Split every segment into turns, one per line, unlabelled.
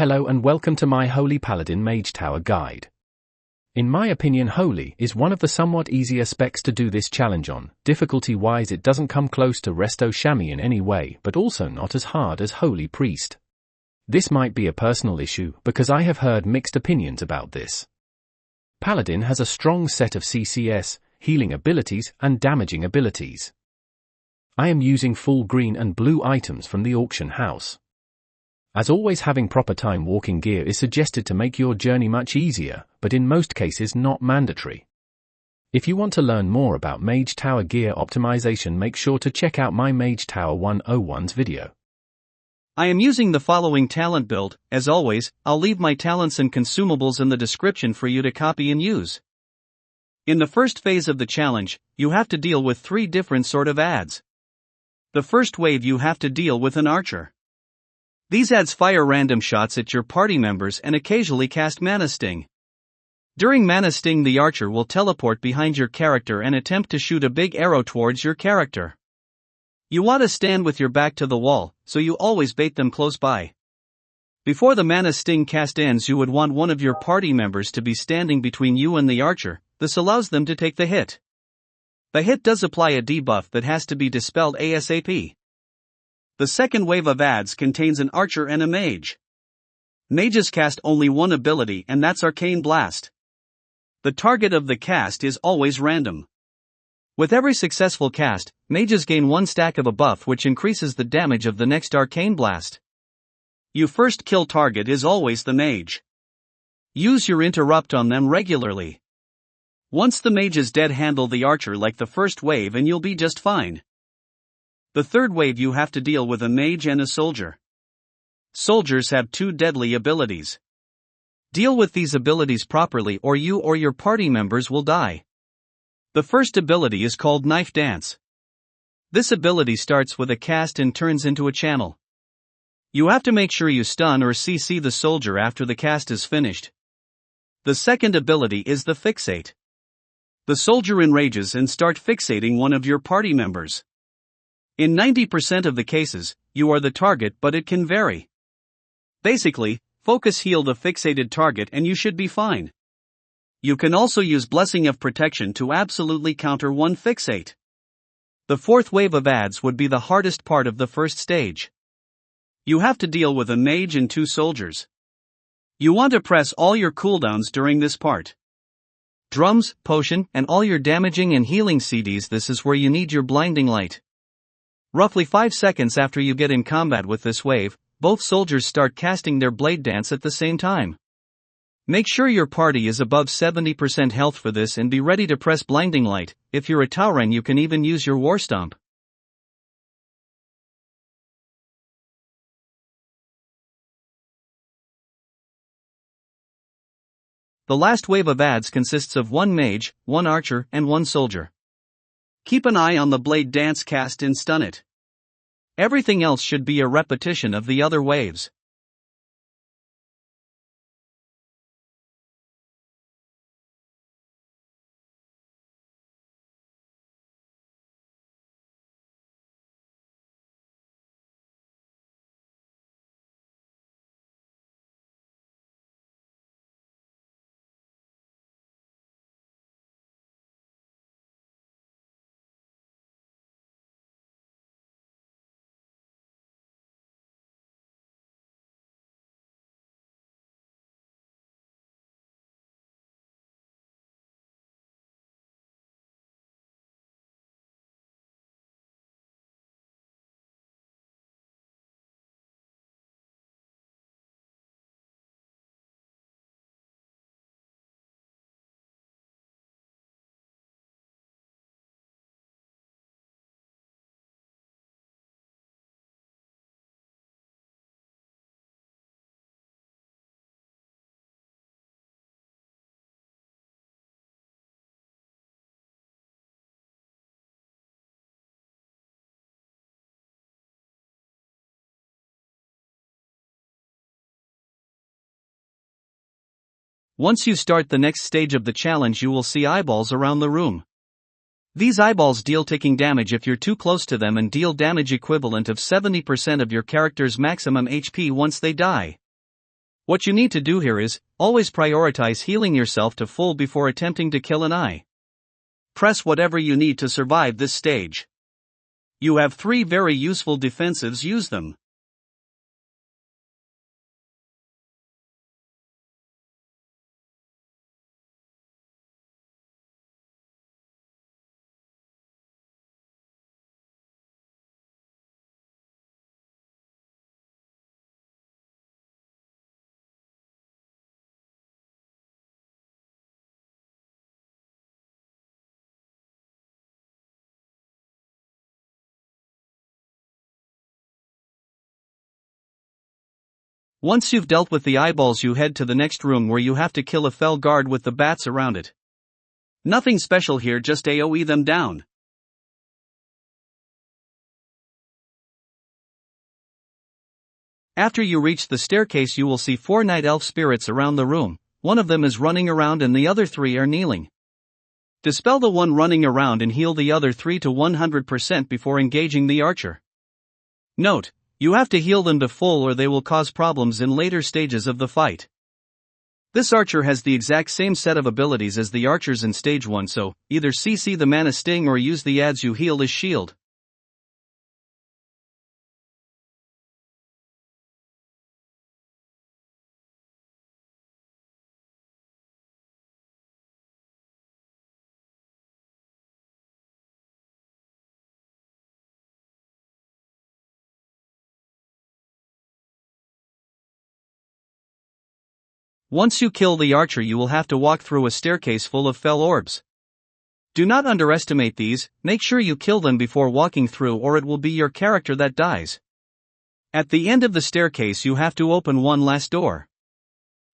Hello and welcome to my Holy Paladin Mage Tower guide. In my opinion, Holy is one of the somewhat easier specs to do this challenge on. Difficulty-wise, it doesn't come close to Resto Chamois in any way, but also not as hard as Holy Priest. This might be a personal issue, because I have heard mixed opinions about this. Paladin has a strong set of CCS, healing abilities, and damaging abilities. I am using full green and blue items from the auction house. As always, having proper time walking gear is suggested to make your journey much easier, but in most cases not mandatory. If you want to learn more about Mage Tower gear optimization, make sure to check out my Mage Tower 101's video.
I am using the following talent build. As always, I'll leave my talents and consumables in the description for you to copy and use. In the first phase of the challenge, you have to deal with 3 different sort of adds. The first wave, you have to deal with an archer. These adds fire random shots at your party members and occasionally cast Mana Sting. During Mana Sting, the archer will teleport behind your character and attempt to shoot a big arrow towards your character. You want to stand with your back to the wall, so you always bait them close by. Before the Mana Sting cast ends, you would want one of your party members to be standing between you and the archer. This allows them to take the hit. The hit does apply a debuff that has to be dispelled ASAP. The second wave of adds contains an archer and a mage. Mages cast only one ability, and that's Arcane Blast. The target of the cast is always random. With every successful cast, mages gain 1 stack of a buff which increases the damage of the next Arcane Blast. Your first kill target is always the mage. Use your interrupt on them regularly. Once the mage is dead, handle the archer like the first wave and you'll be just fine. The third wave, you have to deal with a mage and a soldier. Soldiers have 2 deadly abilities. Deal with these abilities properly or you or your party members will die. The first ability is called Knife Dance. This ability starts with a cast and turns into a channel. You have to make sure you stun or CC the soldier after the cast is finished. The second ability is the Fixate. The soldier enrages and start fixating one of your party members. In 90% of the cases, you are the target, but it can vary. Basically, focus heal the fixated target and you should be fine. You can also use Blessing of Protection to absolutely counter one fixate. The fourth wave of adds would be the hardest part of the first stage. You have to deal with a mage and 2 soldiers. You want to press all your cooldowns during this part. Drums, potion, and all your damaging and healing CDs. This is where you need your blinding light. Roughly 5 seconds after you get in combat with this wave, both soldiers start casting their blade dance at the same time. Make sure your party is above 70% health for this and be ready to press blinding light. If you're a Tauren, you can even use your war stomp. The last wave of adds consists of 1 mage, 1 archer, and 1 soldier. Keep an eye on the blade dance cast and stun it. Everything else should be a repetition of the other waves. Once you start the next stage of the challenge, you will see eyeballs around the room. These eyeballs deal ticking damage if you're too close to them and deal damage equivalent of 70% of your character's maximum HP once they die. What you need to do here is, always prioritize healing yourself to full before attempting to kill an eye. Press whatever you need to survive this stage. You have 3 very useful defensives, use them. Once you've dealt with the eyeballs, you head to the next room where you have to kill a fell guard with the bats around it. Nothing special here, just AoE them down. After you reach the staircase, you will see 4 night elf spirits around the room. One of them is running around and the other 3 are kneeling. Dispel the one running around and heal the other 3 to 100% before engaging the archer. Note, you have to heal them to full or they will cause problems in later stages of the fight. This archer has the exact same set of abilities as the archers in stage 1, so either CC the mana sting or use the ads you healed as shield. Once you kill the archer, you will have to walk through a staircase full of fell orbs. Do not underestimate these, make sure you kill them before walking through or it will be your character that dies. At the end of the staircase you have to open one last door.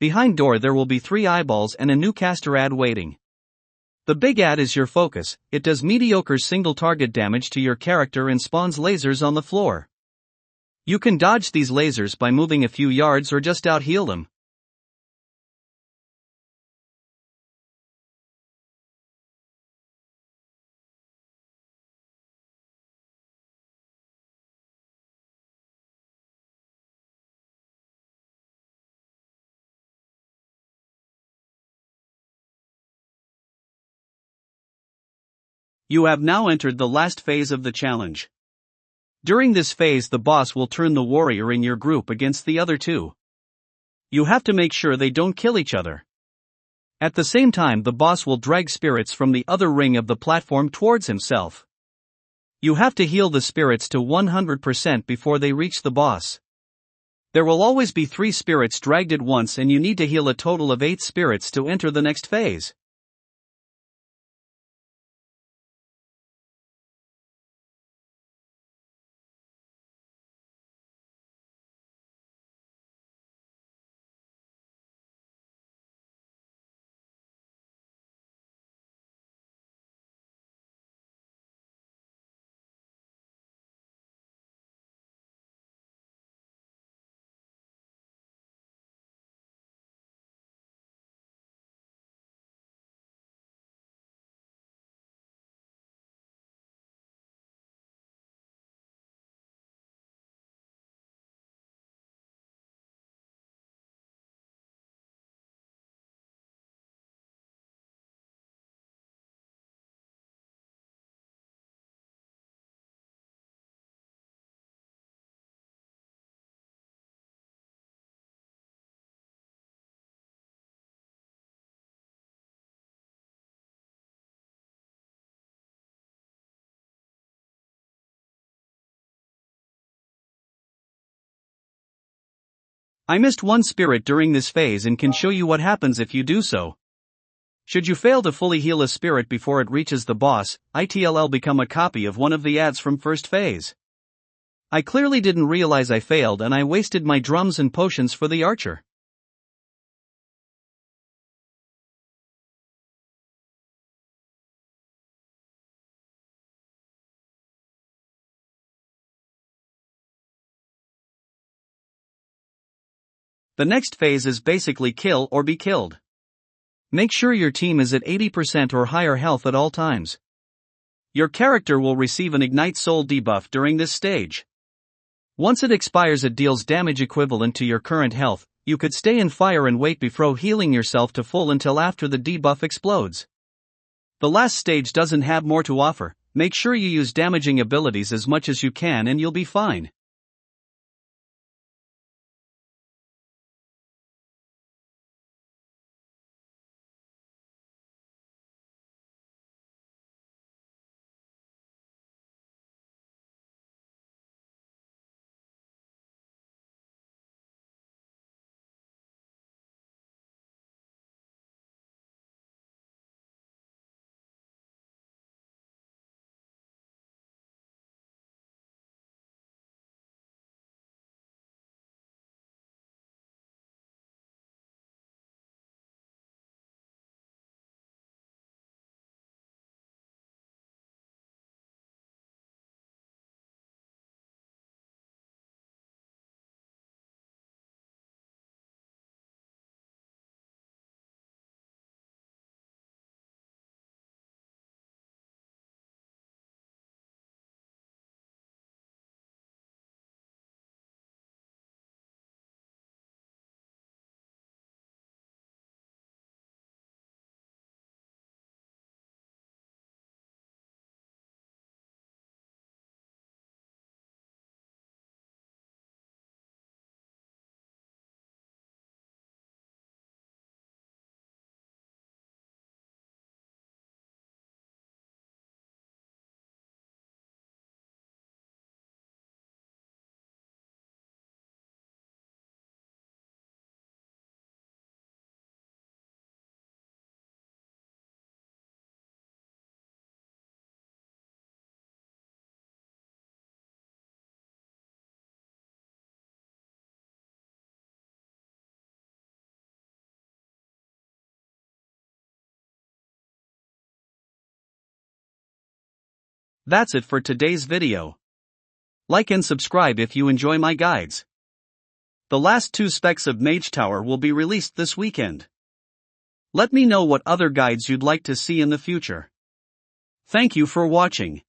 Behind door there will be 3 eyeballs and a new caster ad waiting. The big ad is your focus, it does mediocre single target damage to your character and spawns lasers on the floor. You can dodge these lasers by moving a few yards or just out heal them. You have now entered the last phase of the challenge. During this phase the boss will turn the warrior in your group against the other 2. You have to make sure they don't kill each other. At the same time the boss will drag spirits from the other ring of the platform towards himself. You have to heal the spirits to 100% before they reach the boss. There will always be 3 spirits dragged at once and you need to heal a total of 8 spirits to enter the next phase. I missed one spirit during this phase and can show you what happens if you do so. Should you fail to fully heal a spirit before it reaches the boss, it'll become a copy of one of the ads from first phase. I clearly didn't realize I failed and I wasted my drums and potions for the archer. The next phase is basically kill or be killed. Make sure your team is at 80% or higher health at all times. Your character will receive an Ignite Soul debuff during this stage. Once it expires, it deals damage equivalent to your current health, you could stay in fire and wait before healing yourself to full until after the debuff explodes. The last stage doesn't have more to offer. Make sure you use damaging abilities as much as you can and you'll be fine. That's it for today's video. Like and subscribe if you enjoy my guides. The last 2 specs of Mage Tower will be released this weekend. Let me know what other guides you'd like to see in the future. Thank you for watching.